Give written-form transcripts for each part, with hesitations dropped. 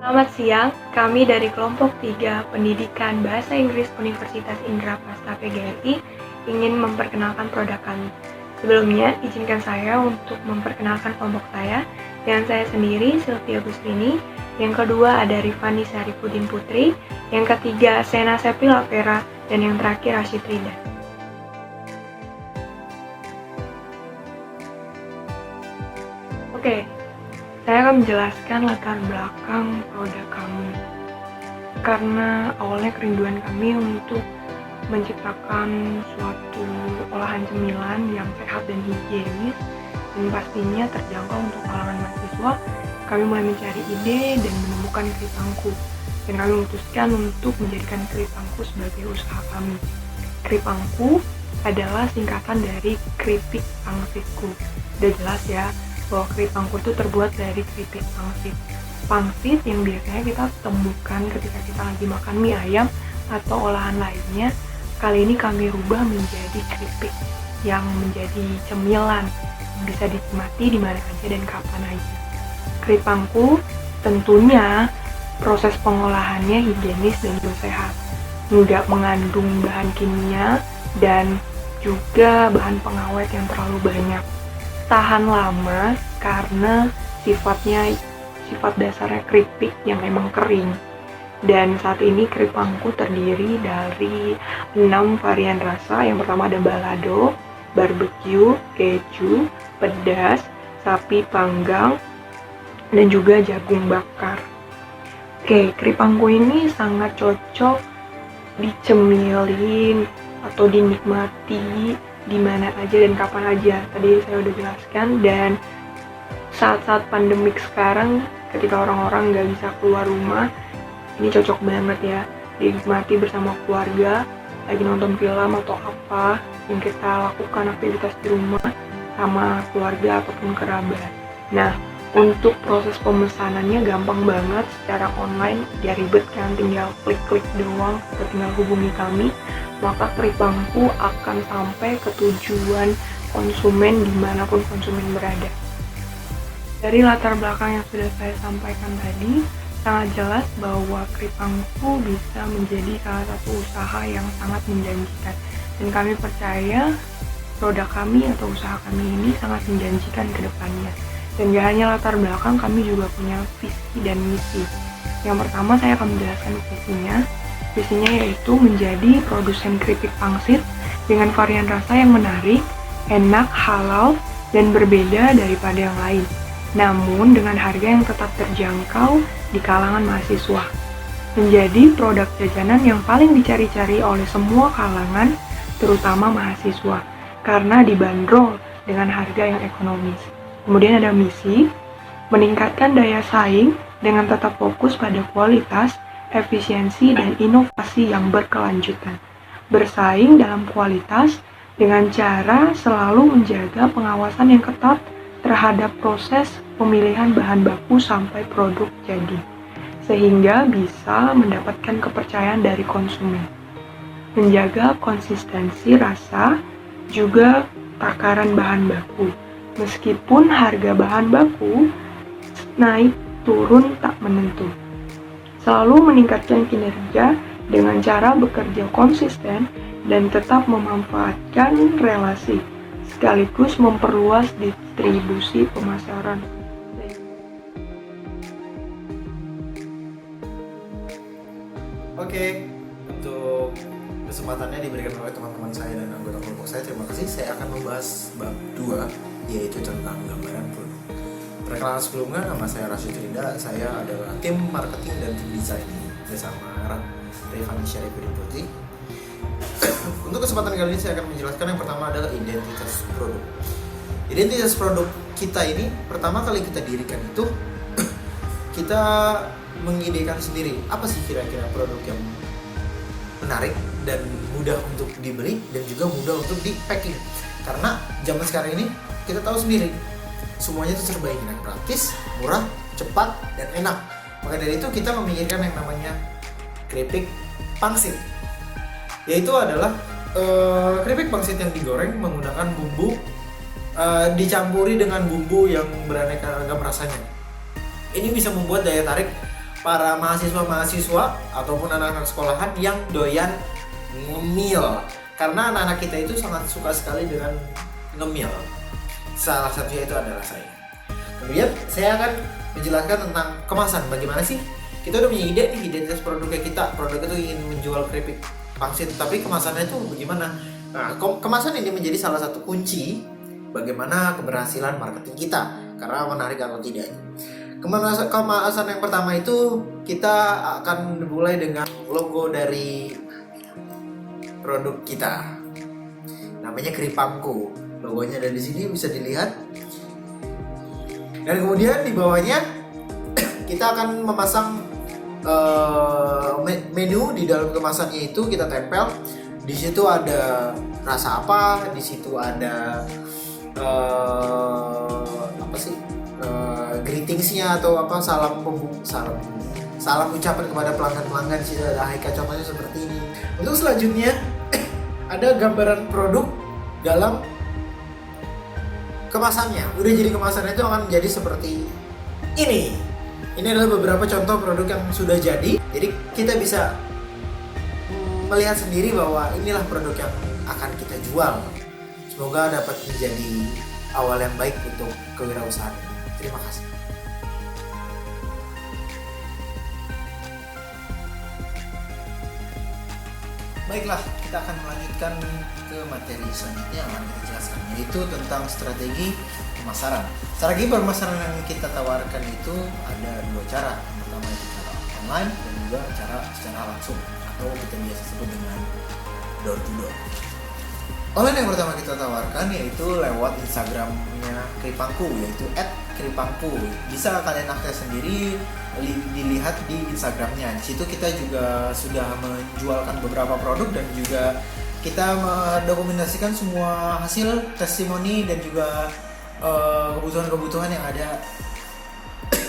Selamat siang, kami dari kelompok 3 Pendidikan Bahasa Inggris Universitas Indraprasta PGRI ingin memperkenalkan produk kami. Sebelumnya, izinkan saya untuk memperkenalkan kelompok saya, dengan saya sendiri, Sylvia Gusrini, yang kedua ada Rifani Saripudin Putri, yang ketiga Sena Sepil Apera, dan yang terakhir Rashid Rida. Oke, saya akan menjelaskan latar belakang produk kami. Karena awalnya kerinduan kami untuk menciptakan suatu olahan cemilan yang sehat dan higienis dan pastinya terjangkau untuk kalangan mahasiswa, kami mulai mencari ide dan menemukan Kripangku. Dan kami memutuskan untuk menjadikan Kripangku sebagai usaha kami. Kripangku adalah singkatan dari keripik pangsitku. Udah jelas ya, bahwa Kripangku itu terbuat dari keripik pangsit. Pangsit yang biasanya kita temukan ketika kita lagi makan mie ayam atau olahan lainnya, kali ini kami rubah menjadi keripik yang menjadi cemilan yang bisa dinikmati di mana aja dan kapan aja. Kripangku tentunya proses pengolahannya higienis dan juga sehat, nggak mengandung bahan kimia dan juga bahan pengawet yang terlalu banyak. Tahan lama karena sifat dasarnya keripik yang memang kering. Dan saat ini Kripangku terdiri dari 6 varian rasa. Yang pertama ada balado, barbecue, keju, pedas, sapi panggang, dan juga jagung bakar. Oke, Kripangku ini sangat cocok dicemilin atau dinikmati di mana aja dan kapan aja. Tadi saya udah jelaskan. Dan saat-saat pandemik sekarang, ketika orang-orang nggak bisa keluar rumah, ini cocok banget ya dinikmati bersama keluarga, lagi nonton film atau apa yang kita lakukan aktivitas di rumah sama keluarga ataupun kerabat. Nah, untuk proses pemesanannya gampang banget secara online, ya ribet kan, tinggal klik-klik doang atau tinggal hubungi kami, maka Kripangku akan sampai ke tujuan konsumen dimanapun konsumen berada. Dari latar belakang yang sudah saya sampaikan tadi, sangat jelas bahwa Kripangku bisa menjadi salah satu usaha yang sangat menjanjikan. Dan kami percaya produk kami atau usaha kami ini sangat menjanjikan ke depannya. Dan gak hanya latar belakang, kami juga punya visi dan misi. Yang pertama saya akan menjelaskan visinya. Visinya yaitu menjadi produsen keripik pangsit dengan varian rasa yang menarik, enak, halal, dan berbeda daripada yang lain. Namun dengan harga yang tetap terjangkau di kalangan mahasiswa. Menjadi produk jajanan yang paling dicari-cari oleh semua kalangan, terutama mahasiswa, karena dibanderol dengan harga yang ekonomis. Kemudian ada misi, meningkatkan daya saing dengan tetap fokus pada kualitas, efisiensi, dan inovasi yang berkelanjutan. Bersaing dalam kualitas dengan cara selalu menjaga pengawasan yang ketat terhadap proses pemilihan bahan baku sampai produk jadi, sehingga bisa mendapatkan kepercayaan dari konsumen. Menjaga konsistensi rasa, juga takaran bahan baku. Meskipun harga bahan baku naik turun tak menentu. Selalu meningkatkan kinerja dengan cara bekerja konsisten dan tetap memanfaatkan relasi, sekaligus memperluas distribusi pemasaran. Oke, untuk kesempatannya diberikan oleh teman-teman saya dan anggota kelompok saya, terima kasih. Saya akan membahas bab 2, yaitu tentang gambaran produk. Perkenalan sebelumnya, nama saya Rashid Rida. Saya adalah tim marketing dan tim desain bersama Rifani Saripudin Putri. Untuk kesempatan kali ini saya akan menjelaskan yang pertama adalah identitas produk. Identitas produk kita ini pertama kali kita dirikan itu kita mengidekan sendiri apa sih kira-kira produk yang menarik dan mudah untuk dibeli dan juga mudah untuk di packing. Karena zaman sekarang ini kita tahu sendiri semuanya itu serba ingin praktis, murah, cepat, dan enak. Maka dari itu kita memikirkan yang namanya keripik pangsit, yaitu adalah keripik pangsit yang digoreng menggunakan bumbu dicampuri dengan bumbu yang beraneka ragam rasanya. Ini bisa membuat daya tarik para mahasiswa-mahasiswa ataupun anak-anak sekolahan yang doyan ngemil. Karena anak-anak kita itu sangat suka sekali dengan ngemil. Salah satunya itu adalah saya. Kemudian saya akan menjelaskan tentang kemasan. Bagaimana sih? Kita udah punya ide nih, identitas produknya kita. Produk itu ingin menjual keripik pangsit, tapi kemasannya itu bagaimana? Nah, kemasan ini menjadi salah satu kunci bagaimana keberhasilan marketing kita. Karena menarik atau tidaknya. Kemasan yang pertama itu kita akan mulai dengan logo dari produk kita. Namanya Keripangku. Logonya ada di sini bisa dilihat. Dan kemudian di bawahnya kita akan memasang menu di dalam kemasannya itu kita tempel. Di situ ada rasa apa, di situ ada greetingsnya atau apa salam ucapan kepada pelanggan sih, ada contohnya seperti ini. Untuk selanjutnya ada gambaran produk dalam kemasannya. Udah jadi kemasannya itu akan menjadi seperti ini. Ini adalah beberapa contoh produk yang sudah jadi. Jadi kita bisa melihat sendiri bahwa inilah produk yang akan kita jual. Semoga dapat menjadi awal yang baik untuk kewirausahaan. Terima kasih. Baiklah, kita akan melanjutkan ke materi selanjutnya yang akan kita jelaskan, yaitu tentang strategi pemasaran. Strategi pemasaran yang kita tawarkan itu ada dua cara. Yang pertama itu cara online dan juga cara secara langsung atau kita biasa sebut dengan door to door. Online yang pertama kita tawarkan yaitu lewat Instagramnya Keripangku, yaitu @keripangku. Bisa kalian akses sendiri, dilihat di Instagramnya. Di situ kita juga sudah menjualkan beberapa produk dan juga kita mendokumentasikan semua hasil testimoni dan juga kebutuhan-kebutuhan yang ada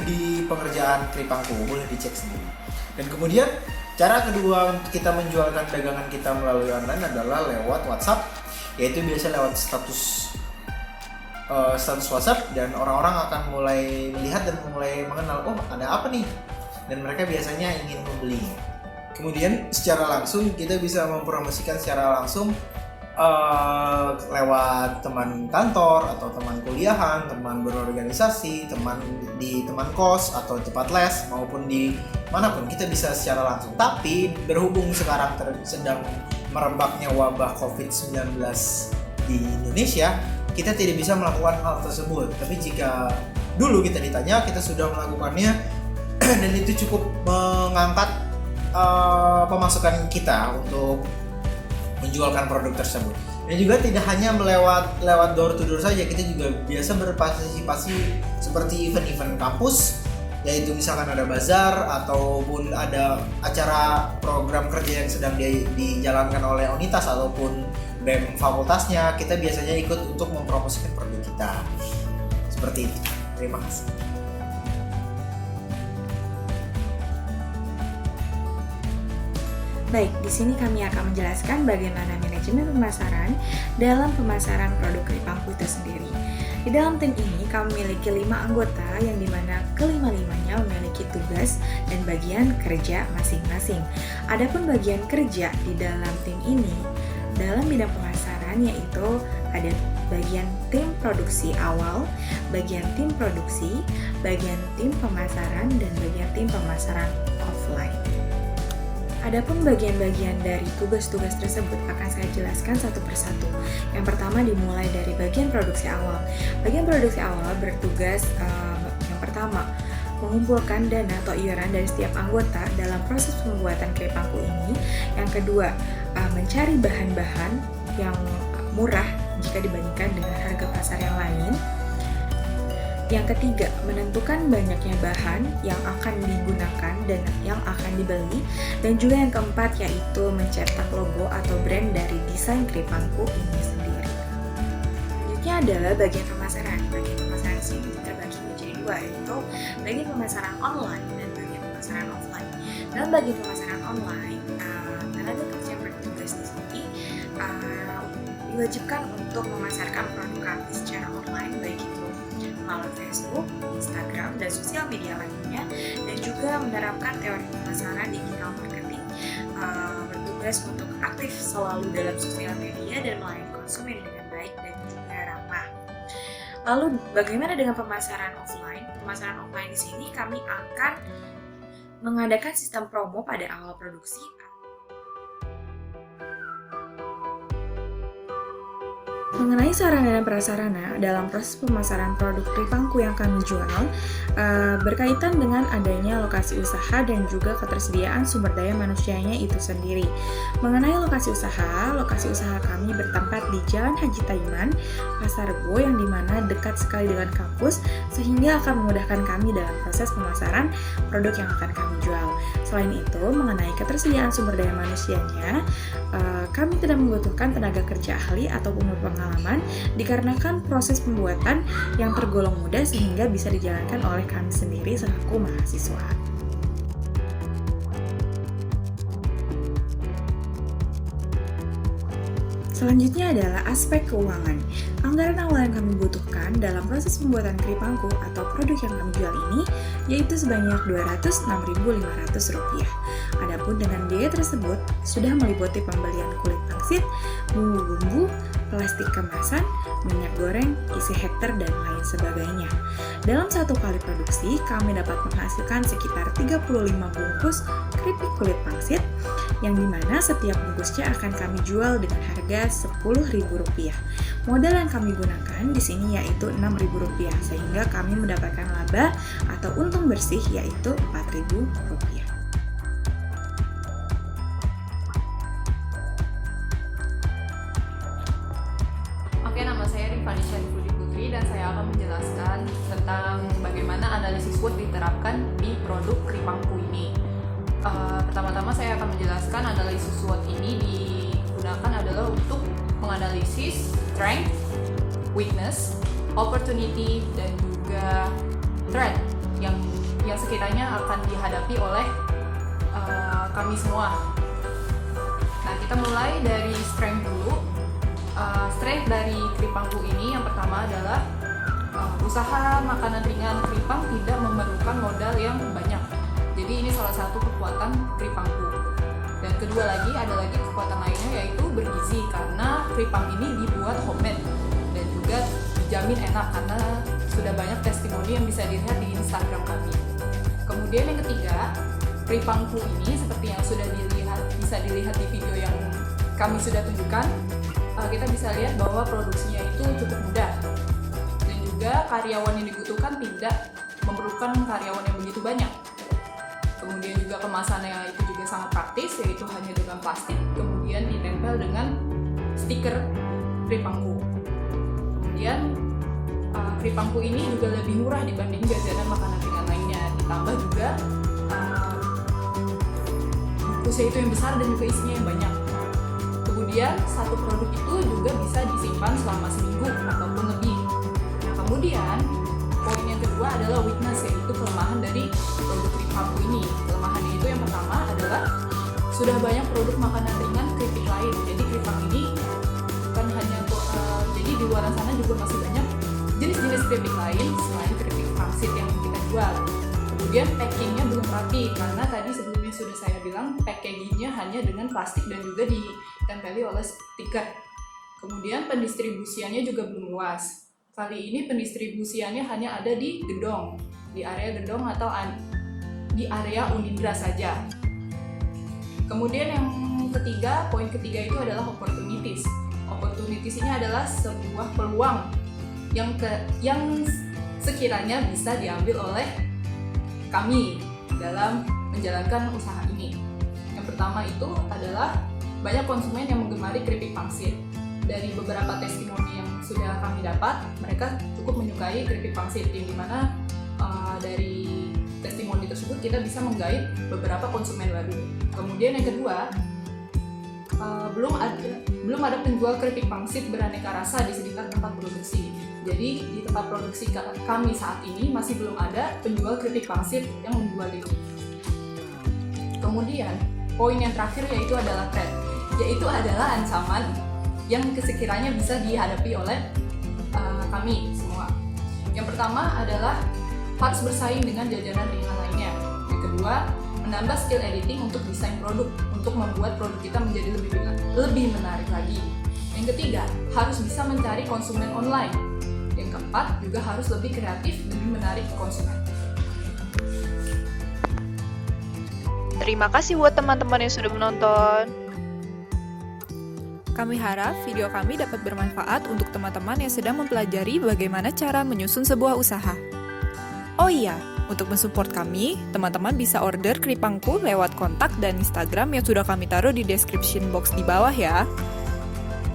di pengerjaan Keripangku. Boleh dicek sendiri. Dan kemudian cara kedua untuk kita menjualkan dagangan kita melalui online adalah lewat WhatsApp, yaitu biasa lewat status WhatsApp, dan orang-orang akan mulai melihat dan mulai mengenal, oh ada apa nih, dan mereka biasanya ingin membeli. Kemudian secara langsung kita bisa mempromosikan secara langsung lewat teman kantor atau teman kuliahan, teman berorganisasi, teman kos atau tempat les maupun di manapun kita bisa secara langsung. Tapi berhubung sekarang sedang merebaknya wabah COVID-19 di Indonesia, kita tidak bisa melakukan hal tersebut. Tapi jika dulu kita ditanya, kita sudah melakukannya dan itu cukup mengangkat pemasukan kita untuk menjualkan produk tersebut. Dan juga tidak hanya lewat door to door saja, kita juga biasa berpartisipasi seperti event-event kampus, yaitu misalkan ada bazar ataupun ada acara program kerja yang sedang dijalankan oleh Unitas ataupun BEM fakultasnya, kita biasanya ikut untuk mempromosikan produk kita. Seperti itu. Terima kasih. Baik, di sini kami akan menjelaskan bagaimana manajemen pemasaran dalam pemasaran produk Keripangku itu sendiri. Di dalam tim ini kami memiliki 5 anggota yang dimana kelima-limanya memiliki tugas dan bagian kerja masing-masing. Adapun bagian kerja di dalam tim ini dalam bidang pemasaran yaitu ada bagian tim produksi awal, bagian tim produksi, bagian tim pemasaran, dan bagian tim pemasaran offline. Adapun bagian-bagian dari tugas-tugas tersebut akan saya jelaskan satu persatu. Yang pertama dimulai dari bagian produksi awal. Bagian produksi awal bertugas yang pertama mengumpulkan dana atau iuran dari setiap anggota dalam proses pembuatan Keripangku ini. Yang kedua, mencari bahan-bahan yang murah jika dibandingkan dengan harga pasar yang lain. Yang ketiga, menentukan banyaknya bahan yang akan digunakan dan yang akan dibeli. Dan juga yang keempat yaitu mencetak logo atau brand dari desain Keripangku ini sendiri. Selanjutnya adalah bagian pemasaran. Bagian pemasaran sini terbagi menjadi dua, yaitu bagian pemasaran online dan bagian pemasaran offline. Dalam bagian pemasaran online, tenaga kerja bertugas di sini diwajibkan untuk memasarkan produk kami secara online, baik itu melalui Facebook, Instagram, dan sosial media lainnya, dan juga menerapkan teori pemasaran digital marketing, bertugas untuk aktif selalu dalam sosial media dan melayani konsumen dengan baik dan juga ramah. Lalu bagaimana dengan pemasaran offline? Pemasaran offline di sini kami akan mengadakan sistem promo pada awal produksi. Mengenai sarana dan prasarana dalam proses pemasaran produk Tripangku yang kami jual, berkaitan dengan adanya lokasi usaha dan juga ketersediaan sumber daya manusianya itu sendiri. Mengenai lokasi usaha kami bertempat di Jalan Haji Taiman, Pasar Rebo, yang dimana dekat sekali dengan kampus, sehingga akan memudahkan kami dalam proses pemasaran produk yang akan kami jual. Selain itu, mengenai ketersediaan sumber daya manusianya, kami tidak membutuhkan tenaga kerja ahli ataupun berpengalaman, dikarenakan proses pembuatan yang tergolong mudah sehingga bisa dijalankan oleh kami sendiri selaku mahasiswa. Selanjutnya adalah aspek keuangan. Anggaran awal yang kami butuhkan dalam proses pembuatan Tripangku atau produk yang kami jual ini yaitu sebanyak Rp206.500. Adapun dengan biaya tersebut sudah meliputi pembelian kulit pangsit, bumbu-bumbu, plastik kemasan, minyak goreng, isi hektar, dan lain sebagainya. Dalam satu kali produksi, kami dapat menghasilkan sekitar 35 bungkus keripik kulit pangsit, yang dimana setiap bungkusnya akan kami jual dengan harga Rp10.000. Modal yang kami gunakan di sini yaitu Rp6.000, sehingga kami mendapatkan laba atau untung bersih yaitu Rp4.000. Oke, nama saya Rifani Syarifudi Putri dan saya akan menjelaskan tentang bagaimana analisis SWOT diterapkan di produk Tripangku ini. Pertama-tama saya akan menjelaskan analisis SWOT ini digunakan adalah untuk menganalisis strength, weakness, opportunity, dan juga threat yang sekiranya akan dihadapi oleh kami semua. Nah, kita mulai dari strength dulu. Strength dari Tripangku ini yang pertama adalah usaha makanan ringan Tripang tidak memerlukan modal yang banyak. Jadi ini salah satu kekuatan Tripangku. Dan kedua lagi ada lagi kekuatan lainnya yaitu bergizi, karena Tripang ini dibuat homemade dan juga dijamin enak karena sudah banyak testimoni yang bisa dilihat di Instagram kami. Kemudian yang ketiga, Tripangku ini seperti yang sudah bisa dilihat di video yang kami sudah tunjukkan, kita bisa lihat bahwa produksinya itu cukup mudah dan juga karyawan yang dibutuhkan tidak memerlukan karyawan yang begitu banyak. Kemudian juga kemasannya itu juga sangat praktis, yaitu hanya dengan plastik kemudian ditempel dengan stiker Tripangku. Kemudian Tripangku ini juga lebih murah dibanding jajanan makanan ringan lainnya, ditambah juga bungkusnya itu yang besar dan juga isinya yang banyak. Kemudian satu produk itu juga bisa disimpan selama seminggu ataupun lebih. Nah, kemudian poin yang kedua adalah weakness, yaitu kelemahan dari produk Tripangku ini. Kelemahannya itu yang pertama adalah sudah banyak produk makanan ringan keripik lain. Jadi Tripang ini bukan hanya jadi di luar sana juga masih banyak jenis-jenis keripik lain selain keripik pangsit yang kita jual. Kemudian packingnya belum rapi karena tadi sebelumnya sudah saya bilang packagingnya hanya dengan plastik dan juga ditempeli oleh stiker. Kemudian pendistribusiannya juga belum luas. Kali ini pendistribusiannya hanya ada di gedong, di area gedong atau di area Unindra saja. Kemudian yang ketiga, poin ketiga itu adalah opportunities. Opportunities ini adalah sebuah peluang yang sekiranya bisa diambil oleh kami dalam menjalankan usaha ini. Yang pertama itu adalah banyak konsumen yang menggemari keripik pangsit. Dari beberapa testimoni yang sudah kami dapat, mereka cukup menyukai keripik pangsit, yang dimana dari testimoni tersebut kita bisa menggait beberapa konsumen baru. Kemudian yang kedua, belum ada penjual keripik pangsit beraneka rasa di sekitar tempat produksi. Jadi di tempat produksi kami saat ini masih belum ada penjual keripik pangsit yang menjual ini. Kemudian poin yang terakhir yaitu adalah threat, yaitu adalah ancaman yang sekiranya bisa dihadapi oleh kami semua. Yang pertama adalah harus bersaing dengan jajanan ringan lainnya. Yang kedua, menambah skill editing untuk desain produk, untuk membuat produk kita menjadi lebih menarik lagi. Yang ketiga, harus bisa mencari konsumen online. Yang keempat, juga harus lebih kreatif demi menarik konsumen. Terima kasih buat teman-teman yang sudah menonton. Kami harap video kami dapat bermanfaat untuk teman-teman yang sedang mempelajari bagaimana cara menyusun sebuah usaha. Oh iya, untuk mensupport kami, teman-teman bisa order keripangku lewat kontak dan Instagram yang sudah kami taruh di description box di bawah ya.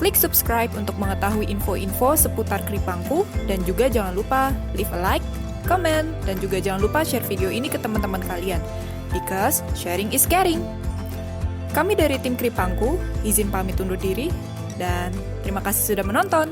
Klik subscribe untuk mengetahui info-info seputar keripangku, dan juga jangan lupa leave a like, comment, dan juga jangan lupa share video ini ke teman-teman kalian. Because sharing is caring. Kami dari tim Keripangku, izin pamit undur diri, dan terima kasih sudah menonton.